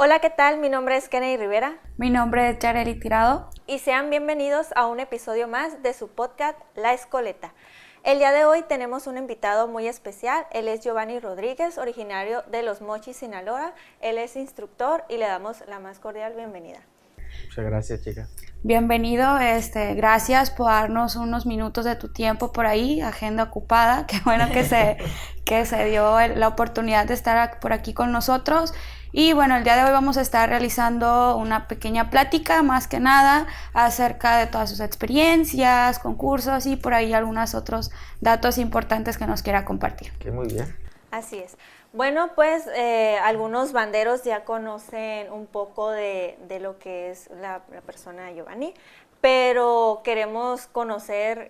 Hola, ¿qué tal? Mi nombre es Kennedy Rivera. Mi nombre es Yareli Tirado. Y sean bienvenidos a un episodio más de su podcast La Escoleta. El día de hoy tenemos un invitado muy especial. Él es Giovanni Rodríguez, originario de Los Mochis, Sinaloa. Él es instructor y le damos la más cordial bienvenida. Muchas gracias, chicas. Bienvenido, gracias por darnos unos minutos de tu tiempo por ahí, agenda ocupada. Qué bueno que se dio la oportunidad de estar por aquí con nosotros. Y bueno, el día de hoy vamos a estar realizando una pequeña plática, más que nada, acerca de todas sus experiencias, concursos y por ahí algunos otros datos importantes que nos quiera compartir. Okay, muy bien. Así es. Bueno, pues algunos banderos ya conocen un poco de lo que es la persona de Giovanni, pero queremos conocer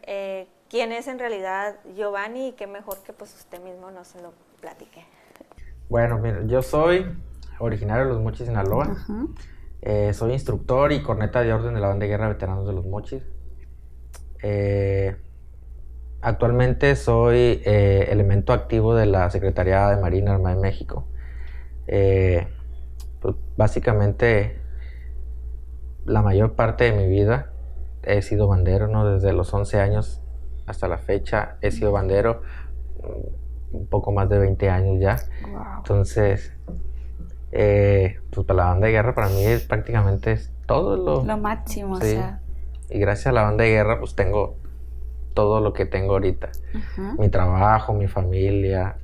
quién es en realidad Giovanni y qué mejor que pues usted mismo nos lo platique. Bueno, mira, yo soy originario de Los Mochis, Sinaloa. Soy instructor y corneta de orden de la Banda de Guerra Veteranos de Los Mochis. Actualmente soy elemento activo de la Secretaría de Marina Armada de México. Pues básicamente, la mayor parte de mi vida he sido bandero, ¿no? Desde los 11 años hasta la fecha he sido bandero, un poco más de 20 años ya. Wow. Entonces, pues para la Banda de Guerra para mí es prácticamente todo lo máximo, sí. O sea. Y gracias a la Banda de Guerra pues tengo todo lo que tengo ahorita. Mi trabajo, mi familia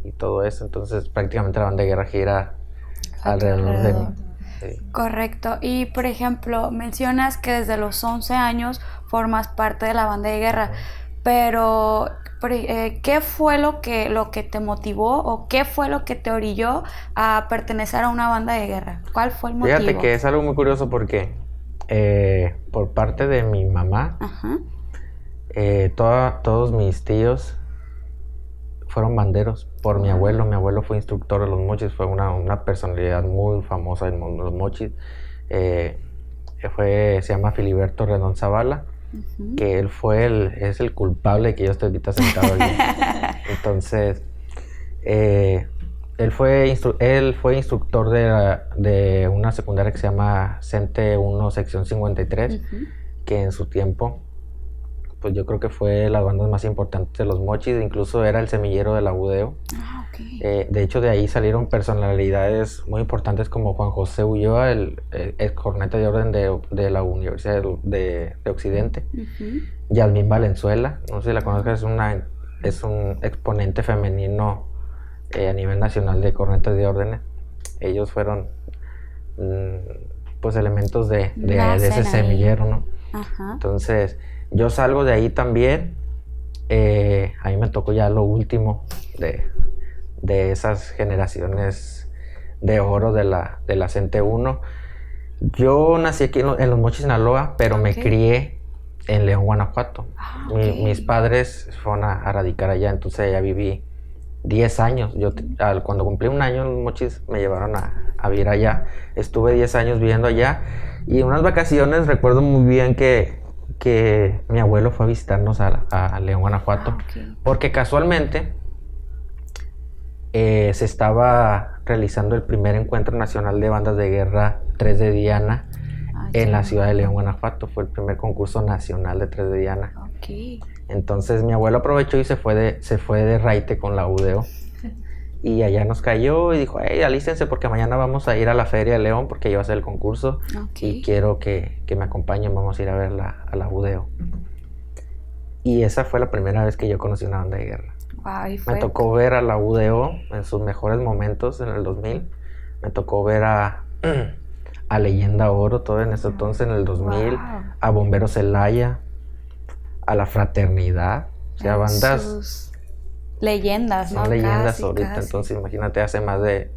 y todo eso. Entonces prácticamente la Banda de Guerra gira alrededor de mí. Sí. Correcto. Y por ejemplo, mencionas que desde los 11 años formas parte de la Banda de Guerra, pero ¿qué fue lo que te motivó o qué fue lo que te orilló a pertenecer a una banda de guerra? ¿Cuál fue el motivo? Fíjate que es algo muy curioso porque por parte de mi mamá, todos mis tíos fueron banderos por mi abuelo. Mi abuelo fue instructor de Los Mochis, fue una personalidad muy famosa en Los Mochis. Se llama Filiberto Rendón Zavala, que él es el culpable de que yo esté ahorita sentado aquí. Entonces, él fue instructor de una secundaria que se llama CENTE 1 sección 53, que en su tiempo, pues yo creo que fue las bandas más importantes de Los Mochis, incluso era el semillero de la UDEO. De hecho, de ahí salieron personalidades muy importantes como Juan José Ulloa, el corneta de orden de la Universidad de Occidente. Yasmín Valenzuela, no sé si la conozcas, es un exponente femenino a nivel nacional de cornetas de órdenes. Ellos fueron pues elementos de ese semillero, ¿no? Entonces, yo salgo de ahí también. A mí me tocó ya lo último de esas generaciones de oro de la CENTE 1. Yo nací aquí en Los Mochis, Sinaloa, pero me crié en León, Guanajuato. Mis padres fueron a radicar allá, entonces allá viví 10 años. Cuando cumplí un año en Los Mochis me llevaron a vivir allá. Estuve 10 años viviendo allá y en unas vacaciones recuerdo muy bien que mi abuelo fue a visitarnos a León, Guanajuato, porque casualmente se estaba realizando el primer encuentro nacional de bandas de guerra 3 de Diana en la ciudad de León, Guanajuato. Fue el primer concurso nacional de 3 de Diana. Entonces mi abuelo aprovechó y se fue de raite con la UDEO. Y allá nos cayó y dijo, hey, alístense porque mañana vamos a ir a la Feria de León porque ahí va a ser el concurso. Y quiero que me acompañen, vamos a ir a ver a la UDEO. Y esa fue la primera vez que yo conocí una banda de guerra. Me tocó ver a la UDEO en sus mejores momentos en el 2000. Me tocó ver a Leyenda Oro, todo en ese entonces, en el 2000. A Bomberos Celaya, a La Fraternidad. O sea, bandas... leyendas, ¿no? Son leyendas casi, ahorita, entonces imagínate, hace más de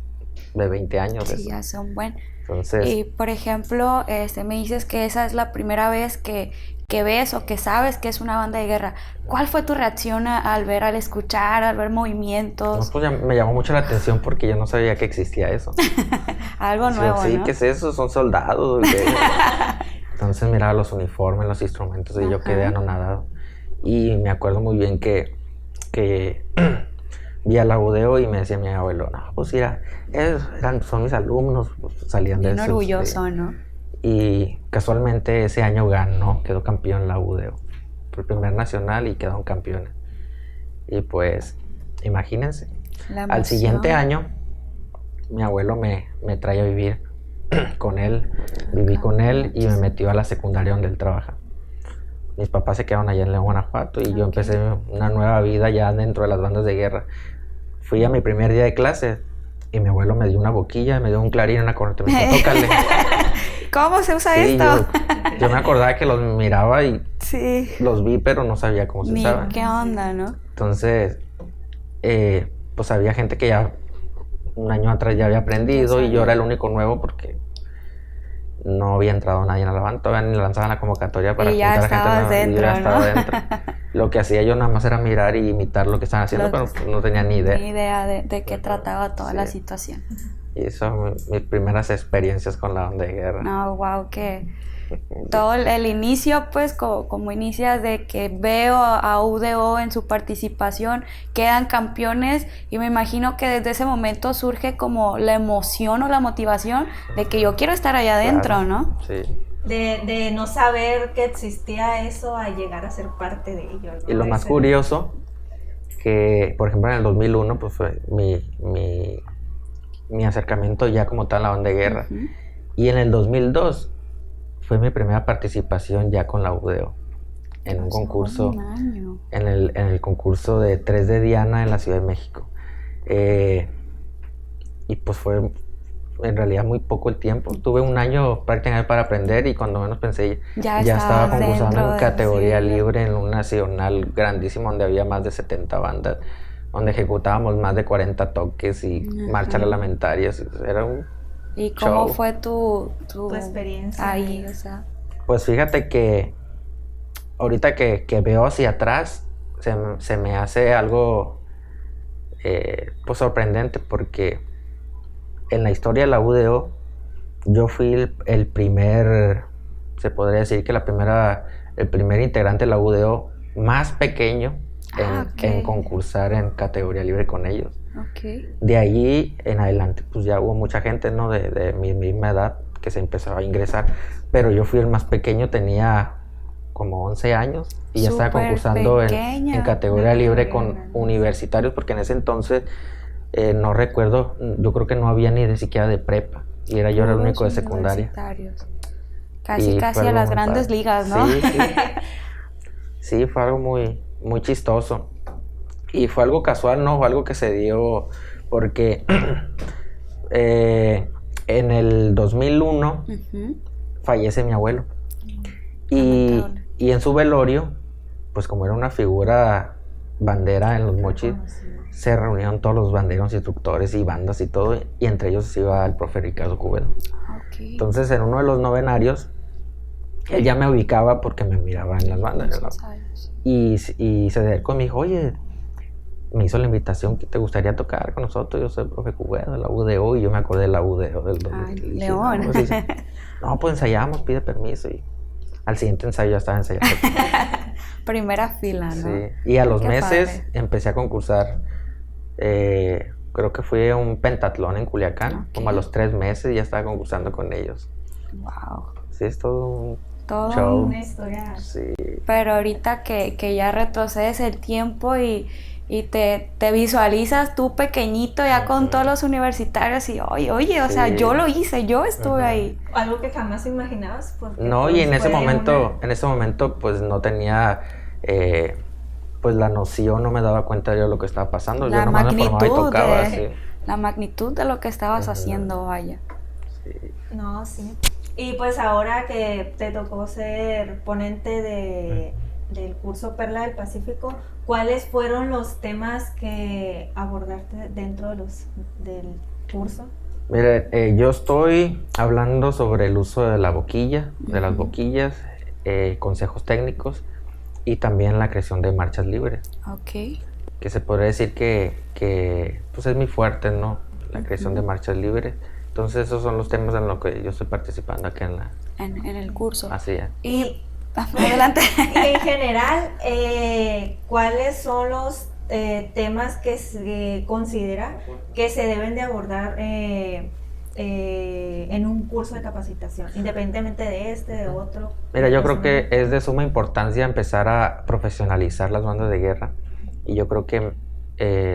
20 años. Sí, eso. ya son buenos. Entonces, y por ejemplo, me dices que esa es la primera vez que ves o que sabes que es una banda de guerra. ¿Cuál fue tu reacción al escuchar, al ver movimientos? No, pues me llamó mucho la atención porque yo no sabía que existía eso. Algo nuevo, sí, ¿no? ¿qué es eso? Son soldados. Entonces miraba los uniformes, los instrumentos y yo quedé anonadado. Y me acuerdo muy bien que vi a la UDO y me decía mi abuelo, no, pues mira, son mis alumnos, pues, salían de eso. Orgulloso, ¿no? Y casualmente ese año quedó campeón la UDO. Fue el primer nacional y quedaron campeones. Y pues, imagínense, al siguiente año, mi abuelo me trae a vivir con él, viví con él y me metió a la secundaria donde él trabaja. Mis papás se quedaron allá en León, Guanajuato, y yo empecé una nueva vida ya dentro de las bandas de guerra. Fui a mi primer día de clase y mi abuelo me dio una boquilla, me dio un clarín y una corneta, me dijo, tócale. ¿Cómo se usa esto? Yo me acordaba que los miraba y los vi, pero no sabía cómo se usaba. ¿Qué onda, no? Entonces, pues había gente que ya un año atrás ya había aprendido y yo era el único nuevo porque no había entrado nadie en la banda, todavía ni lanzaban la convocatoria para juntar a gente nueva, y yo ya estaba dentro. Lo que hacía yo nada más era mirar y imitar lo que estaban haciendo, pero no tenía ni idea. Ni idea de qué trataba toda la situación. Y eso son mis primeras experiencias con la banda de guerra. No, wow, que todo el inicio, pues, como inicias de que veo a UDO en su participación, quedan campeones, y me imagino que desde ese momento surge como la emoción o la motivación de que yo quiero estar allá adentro, ¿no? Sí. De no saber que existía eso a llegar a ser parte de ello, ¿no? Y lo más curioso, que por ejemplo en el 2001, pues fue mi acercamiento ya como tal a la banda de guerra. Y en el 2002 fue mi primera participación ya con la UDO en un concurso, en el concurso de 3 de Diana en la Ciudad de México. Y pues fue en realidad muy poco el tiempo. Tuve un año prácticamente para aprender y cuando menos pensé ya estaba concursando en categoría libre en un nacional grandísimo donde había más de 70 bandas, donde ejecutábamos más de 40 toques y marchas reglamentarias. Era un ¿Y cómo show. fue tu experiencia ahí? O sea, pues fíjate que ahorita que veo hacia atrás se me hace algo pues sorprendente, porque en la historia de la UDO yo fui el primer, se podría decir que el primer integrante de la UDO más pequeño en concursar en categoría libre con ellos. De allí en adelante pues ya hubo mucha gente, ¿no? de mi misma edad que se empezaba a ingresar, pero yo fui el más pequeño, tenía como 11 años y ya estaba concursando en categoría libre con universitarios, porque en ese entonces no recuerdo, yo creo que no había ni siquiera de prepa y yo era el único de secundaria. Casi a las grandes ligas, ¿no? Sí, fue algo muy, muy chistoso. Y fue algo casual, ¿no? Fue algo que se dio porque en el 2001 fallece mi abuelo. Y en su velorio, pues como era una figura bandera en Los Mochis, se reunieron todos los banderos, instructores y bandas y todo, y entre ellos iba el profe Ricardo Cubedo. Entonces en uno de los novenarios, él ya me ubicaba porque me miraba en las bandas, ¿no? Y se acercó y me dijo, oye, me hizo la invitación, que te gustaría tocar con nosotros. Yo soy el profe Cubedo de la UDO, y yo me acordé de la UDO del 2000. León. No, pues ensayamos, pide permiso, y al siguiente ensayo ya estaba ensayando. Primera fila, ¿no? Sí, y a los meses empecé a concursar, creo que fui a un pentatlón en Culiacán, como a los 3 meses ya estaba concursando con ellos. Wow. Sí, es todo un show. Una historia. Sí. Pero ahorita que ya retrocedes el tiempo y te visualizas tú pequeñito ya con todos los universitarios y oye, o sea, yo lo hice, yo estuve ahí. Algo que jamás imaginabas. No, y en ese momento pues no tenía pues la noción, no me daba cuenta de lo que estaba pasando. Yo nomás me formaba y tocaba. La magnitud de lo que estabas haciendo, vaya. Sí. No, sí. Y pues ahora que te tocó ser ponente del curso Perla del Pacífico, ¿cuáles fueron los temas que abordaste dentro del curso? Mire, yo estoy hablando sobre el uso de la boquilla, de las boquillas, consejos técnicos y también la creación de marchas libres. Que se podría decir que pues es mi fuerte, ¿no? La creación de marchas libres. Entonces esos son los temas en los que yo estoy participando aquí en el curso. Así es. Y adelante. Y en general, ¿cuáles son los temas que se considera que se deben de abordar en un curso de capacitación, independientemente de otro. Mira, yo creo que es de suma importancia empezar a profesionalizar las bandas de guerra, y yo creo que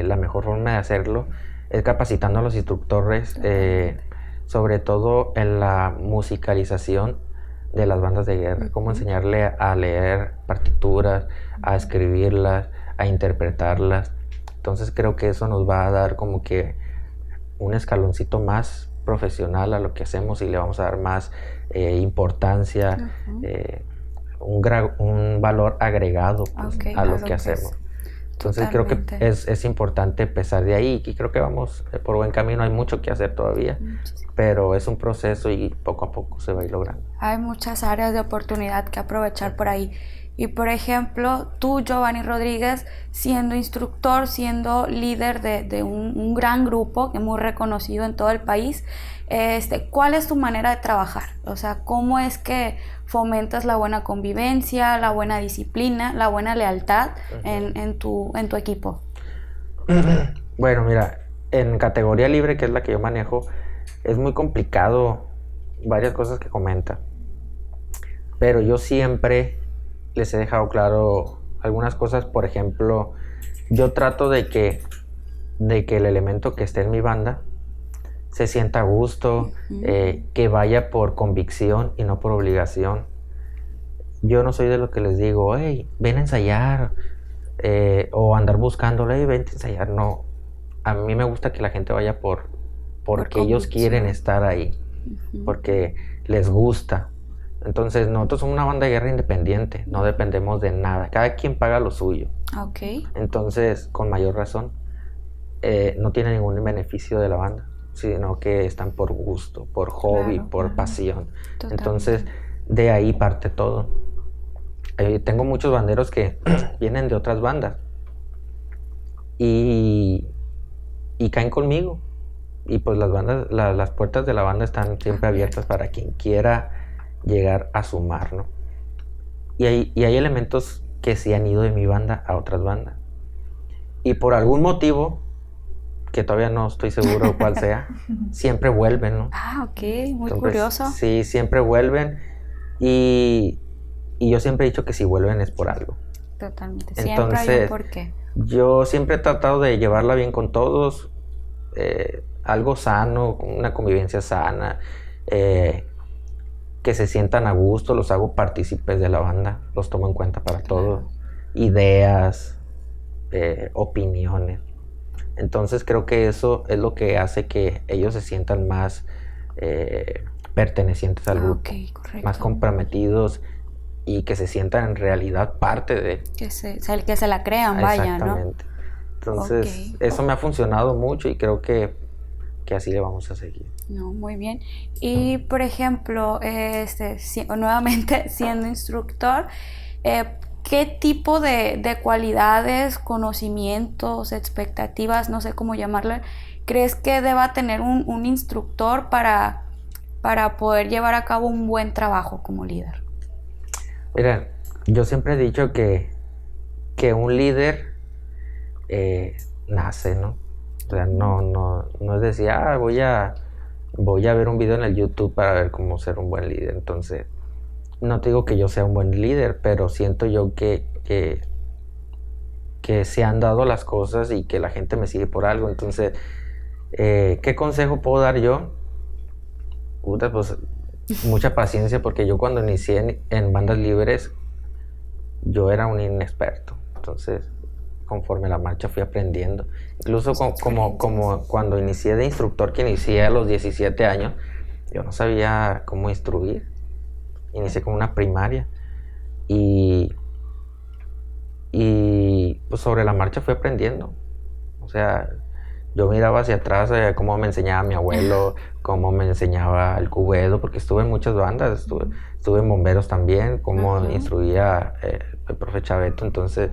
la mejor forma de hacerlo es capacitando a los instructores, sobre todo en la musicalización de las bandas de guerra, cómo enseñarle a leer partituras, a escribirlas, a interpretarlas. Entonces creo que eso nos va a dar como que un escaloncito más profesional a lo que hacemos, y le vamos a dar más importancia, un valor agregado, pues, a lo que hacemos. Entonces totalmente. Creo que es importante empezar de ahí, y creo que vamos por buen camino. Hay mucho que hacer todavía, pero es un proceso y poco a poco se va a ir logrando. Hay muchas áreas de oportunidad que aprovechar por ahí. Y por ejemplo, tú, Giovanni Rodríguez, siendo instructor, siendo líder de un gran grupo que es muy reconocido en todo el país, ¿cuál es tu manera de trabajar? O sea, ¿cómo es que fomentas la buena convivencia, la buena disciplina, la buena lealtad en tu equipo? Bueno, mira, en categoría libre, que es la que yo manejo, es muy complicado varias cosas que comenta, pero yo siempre les he dejado claro algunas cosas. Por ejemplo, yo trato de que el elemento que esté en mi banda se sienta a gusto, que vaya por convicción y no por obligación. Yo no soy de los que les digo, hey, ven a ensayar, o andar buscándole, hey, ven a ensayar. No, a mí me gusta que la gente vaya porque ellos quieren estar ahí, porque les gusta. Entonces nosotros somos una banda de guerra independiente, no dependemos de nada, cada quien paga lo suyo. Entonces, con mayor razón, no tiene ningún beneficio de la banda, sino que están por gusto, por hobby, por pasión. Totalmente. Entonces, de ahí parte todo. Tengo muchos banderos que vienen de otras bandas y caen conmigo, y pues las puertas de la banda están siempre abiertas para quien quiera llegar a sumar, ¿no? Y hay elementos que se han ido de mi banda a otras bandas, y por algún motivo que todavía no estoy seguro cuál sea, siempre vuelven, ¿no? Ok, muy curioso. Sí, siempre vuelven, y yo siempre he dicho que si vuelven es por algo. Totalmente, siempre hay un porqué. Yo siempre he tratado de llevarla bien con todos, algo sano, una convivencia sana, que se sientan a gusto, los hago partícipes de la banda, los tomo en cuenta para todo, ideas, opiniones. Entonces creo que eso es lo que hace que ellos se sientan más pertenecientes al grupo, más comprometidos, y que se sientan en realidad parte de... Que se la crean, vaya, ¿no? Exactamente. Entonces eso me ha funcionado mucho, y creo que así le vamos a seguir. No, muy bien. Y por ejemplo, nuevamente siendo instructor, ¿qué tipo de cualidades, conocimientos, expectativas, no sé cómo llamarle, crees que deba tener un instructor para poder llevar a cabo un buen trabajo como líder? Mira, yo siempre he dicho que un líder nace, ¿no? O sea, no es decir, voy a ver un video en el YouTube para ver cómo ser un buen líder. Entonces, no te digo que yo sea un buen líder, pero siento yo que se han dado las cosas y que la gente me sigue por algo. Entonces, ¿qué consejo puedo dar yo? Pues mucha paciencia, porque yo cuando inicié en bandas libres, yo era un inexperto. Entonces, conforme la marcha fui aprendiendo. Incluso como cuando inicié de instructor, que inicié a los 17 años, yo no sabía cómo instruir. Inicié con una primaria, y pues sobre la marcha fui aprendiendo. O sea, yo miraba hacia atrás cómo me enseñaba mi abuelo, cómo me enseñaba el cubedo, porque estuve en muchas bandas, estuve en bomberos también, cómo instruía el profe Chaveto. Entonces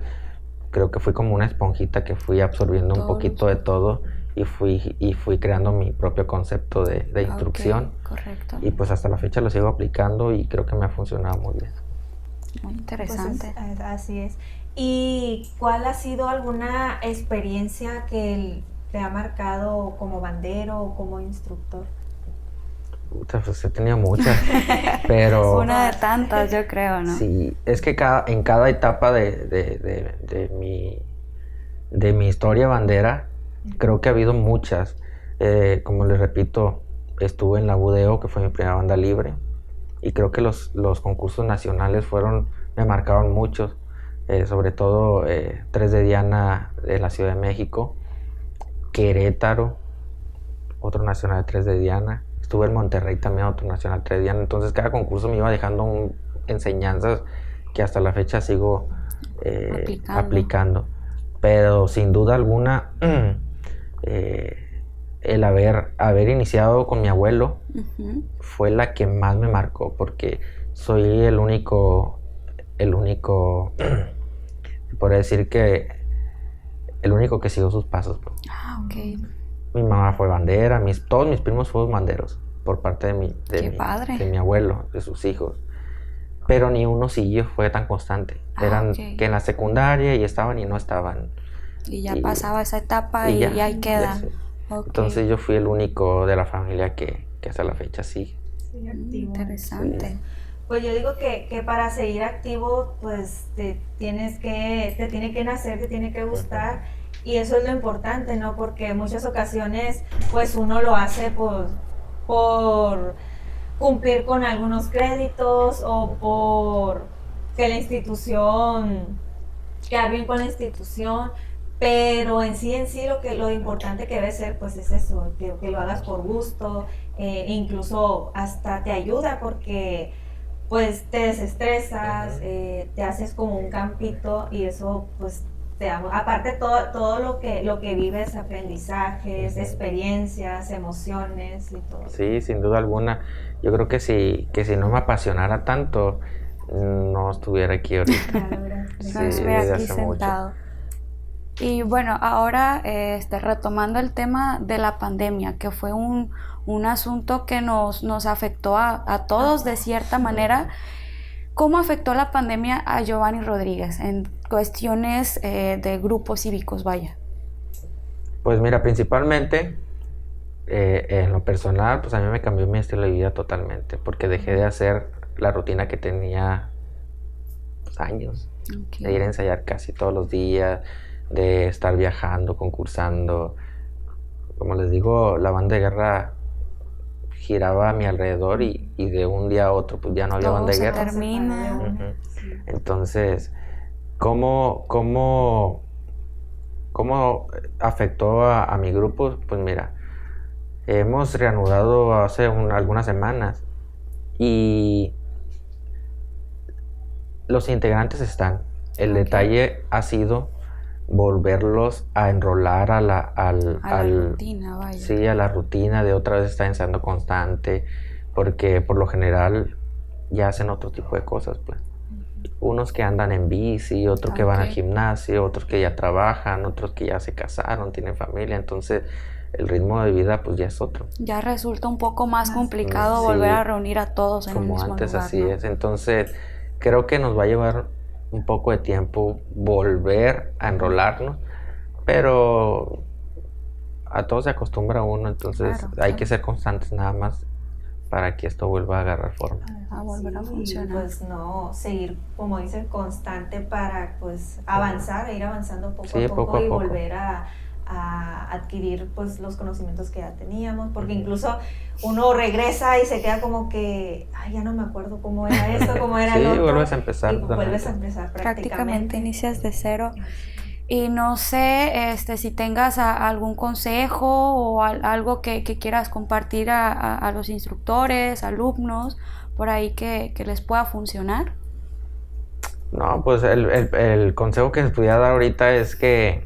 creo que fui como una esponjita que fui absorbiendo un poquito de todo, y fui creando mi propio concepto de instrucción. Correcto. Y pues hasta la fecha lo sigo aplicando, y creo que me ha funcionado muy bien. Muy interesante. Pues así es. ¿Y cuál ha sido alguna experiencia que te ha marcado como bandero o como instructor? Pues he tenido muchas, pero... Una de tantas, yo creo, ¿no? Sí, es que en cada etapa de mi historia bandera, creo que ha habido muchas. Como les repito, estuve en la Budeo, que fue mi primera banda libre, y creo que los concursos nacionales me marcaron mucho, sobre todo 3 de Diana de la Ciudad de México, Querétaro, otro nacional de 3 de Diana. Estuve en Monterrey también, otro nacional 3 de Diana. Entonces cada concurso me iba dejando enseñanzas que hasta la fecha sigo aplicando. Pero sin duda alguna, el haber iniciado con mi abuelo fue la que más me marcó, porque soy el único podría decir que el único que siguió sus pasos. Ok. Mi mamá fue bandera, todos mis primos fueron banderos por parte de mi abuelo, de sus hijos. Pero ni uno siguió, fue tan constante. Eran que en la secundaria y estaban y no estaban. Y ya pasaba esa etapa y ahí queda. Entonces yo fui el único de la familia que hasta la fecha sigue. Sí, activo. Interesante. Sí. Pues yo digo que para seguir activo, pues te tiene que nacer, te tiene que gustar. Y eso es lo importante, ¿no? Porque en muchas ocasiones, pues uno lo hace por cumplir con algunos créditos o por que la institución, quedar bien con la institución, pero en sí lo importante que debe ser, pues es eso, que lo hagas por gusto, incluso hasta te ayuda porque pues te desestresas, te haces como un campito y eso pues te amo. Aparte todo lo que vives, aprendizajes, experiencias, emociones y todo. Sí, sin duda alguna. Yo creo que si no me apasionara tanto, no estuviera aquí ahorita. No estuviera aquí sentado. Mucho. Y bueno, ahora retomando el tema de la pandemia, que fue un asunto que nos afectó a todos de cierta manera. ¿Cómo afectó la pandemia a Giovanni Rodríguez en cuestiones de grupos cívicos, vaya? Pues mira, principalmente en lo personal, pues a mí me cambió mi estilo de vida totalmente, porque dejé de hacer la rutina que tenía años, de ir a ensayar casi todos los días, de estar viajando, concursando. Como les digo, la banda de guerra giraba a mi alrededor y de un día a otro pues ya no había banda de guerra. Termina. Entonces, ¿cómo afectó a mi grupo? Pues mira, hemos reanudado hace algunas semanas y los integrantes están. El detalle ha sido volverlos a enrolar a la rutina, vaya. Sí, a la rutina de otra vez estar ensayando constante, porque por lo general ya hacen otro tipo de cosas, pues. Unos que andan en bici, otros que van al gimnasio, otros que ya trabajan, otros que ya se casaron, tienen familia, entonces el ritmo de vida pues ya es otro. Ya resulta un poco más complicado volver a reunir a todos en un mismo lugar. Como antes, así es. Entonces creo que nos va a llevar un poco de tiempo volver a enrolarnos, pero a todo se acostumbra uno, entonces hay que ser constantes nada más para que esto vuelva a agarrar forma. A volver a funcionar. Pues no, seguir, como dicen, constante para pues avanzar, ir avanzando poco a poco y volver a adquirir pues los conocimientos que ya teníamos, porque incluso uno regresa y se queda como que, ay, ya no me acuerdo cómo era esto, cómo era lo otro. Vuelves a empezar. Y vuelves a empezar prácticamente. Inicias de cero. Y no sé si tengas algún consejo o algo que quieras compartir a los instructores, alumnos, por ahí que les pueda funcionar. No, pues el consejo que les pudiera dar ahorita es que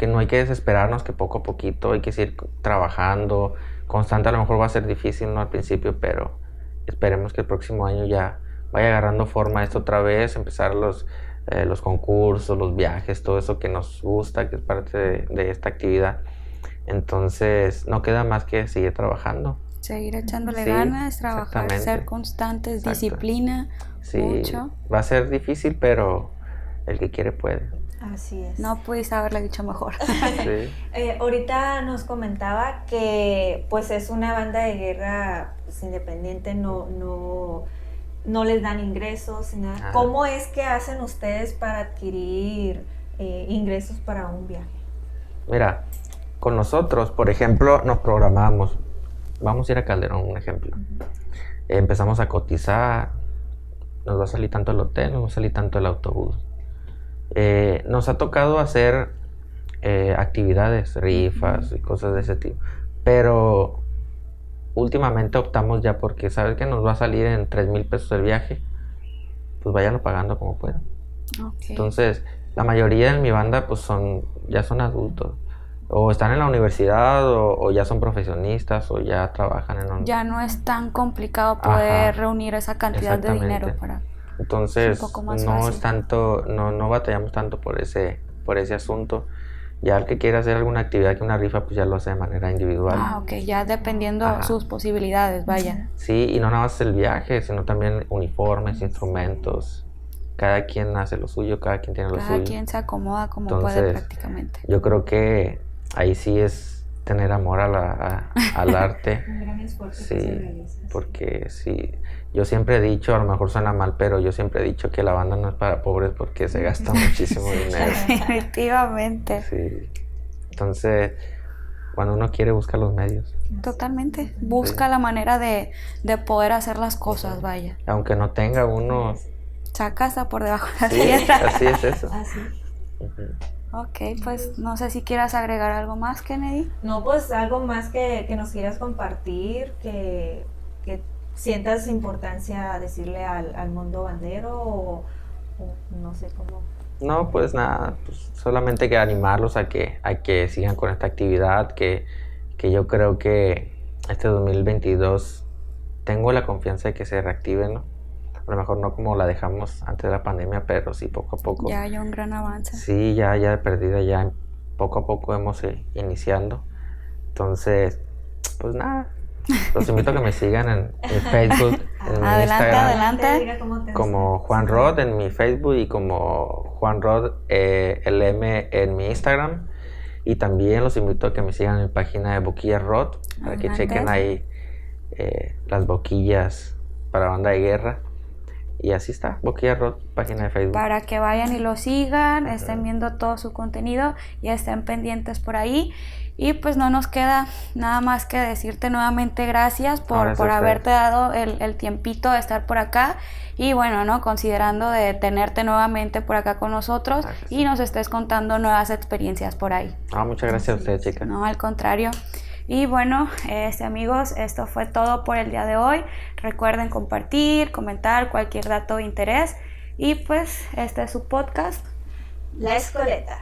no hay que desesperarnos, que poco a poquito hay que seguir trabajando constante. A lo mejor va a ser difícil, ¿no? Al principio, pero esperemos que el próximo año ya vaya agarrando forma esto otra vez, empezar los concursos, los viajes, todo eso que nos gusta, que es parte de esta actividad. Entonces no queda más que seguir trabajando. Seguir echándole ganas, trabajar, ser constantes, disciplina, Sí, mucho. Va a ser difícil, pero el que quiere puede. Así es. No pudiste haberle dicho mejor. Sí. Ahorita nos comentaba que pues es una banda de guerra pues, independiente, no les dan ingresos, nada. ¿Cómo es que hacen ustedes para adquirir ingresos para un viaje? Mira, con nosotros, por ejemplo, nos programamos. Vamos a ir a Calderón, un ejemplo. Empezamos a cotizar. Nos va a salir tanto el hotel, nos va a salir tanto el autobús. Nos ha tocado hacer actividades, rifas y cosas de ese tipo. Pero últimamente optamos ya porque sabes que nos va a salir en 3,000 pesos el viaje. Pues váyanlo pagando como puedan. Okay. Entonces, la mayoría de mi banda pues ya son adultos. O están en la universidad o ya son profesionistas o ya trabajan en un... Ya no es tan complicado poder reunir esa cantidad de dinero para... Entonces, no es tanto, no batallamos tanto por ese asunto. Ya el que quiera hacer alguna actividad que una rifa, pues ya lo hace de manera individual. Ok, ya dependiendo sus posibilidades, vaya. Sí, y no nada más el viaje, sino también uniformes, instrumentos. Cada quien hace lo suyo, cada quien tiene lo suyo. Cada quien se acomoda como puede prácticamente. Yo creo que ahí sí es tener amor al arte. Un gran esfuerzo. Sí, porque sí. Yo siempre he dicho, a lo mejor suena mal, pero yo siempre he dicho que la banda no es para pobres porque se gasta muchísimo dinero. Definitivamente. Sí. Entonces, cuando uno quiere, busca los medios. Totalmente. Busca la manera de poder hacer las cosas, vaya. Aunque no tenga uno... Saca hasta por debajo de la Sí, así es eso. Así. Ok, pues no sé si quieras agregar algo más, Kennedy. No, pues algo más que nos quieras compartir, que sientas importancia decirle al mundo bandero o no sé cómo. No, pues nada, pues solamente que animarlos a que sigan con esta actividad, que yo creo que este 2022 tengo la confianza de que se reactive, ¿no? A lo mejor no como la dejamos antes de la pandemia, pero sí poco a poco. Ya hay un gran avance. Sí, ya de perdida, ya poco a poco hemos iniciando. Entonces, pues nada, los invito a que me sigan en Facebook, en mi Instagram. Adelante. Como Juan Rod en mi Facebook y como Juan Rod LM en mi Instagram. Y también los invito a que me sigan en mi página de Boquillas Rod, para que chequen ahí las boquillas para banda de guerra. Y así está, Boquilla Rod, página de Facebook. Para que vayan y lo sigan, estén viendo todo su contenido y estén pendientes por ahí. Y pues no nos queda nada más que decirte nuevamente gracias por haberte dado el tiempito de estar por acá. Y bueno, ¿no? Considerando de tenerte nuevamente por acá con nosotros y nos estés contando nuevas experiencias por ahí. Muchas gracias a ustedes, chicas. No, al contrario. Y bueno, amigos, esto fue todo por el día de hoy. Recuerden compartir, comentar cualquier dato de interés. Y pues este es su podcast, La Escoleta.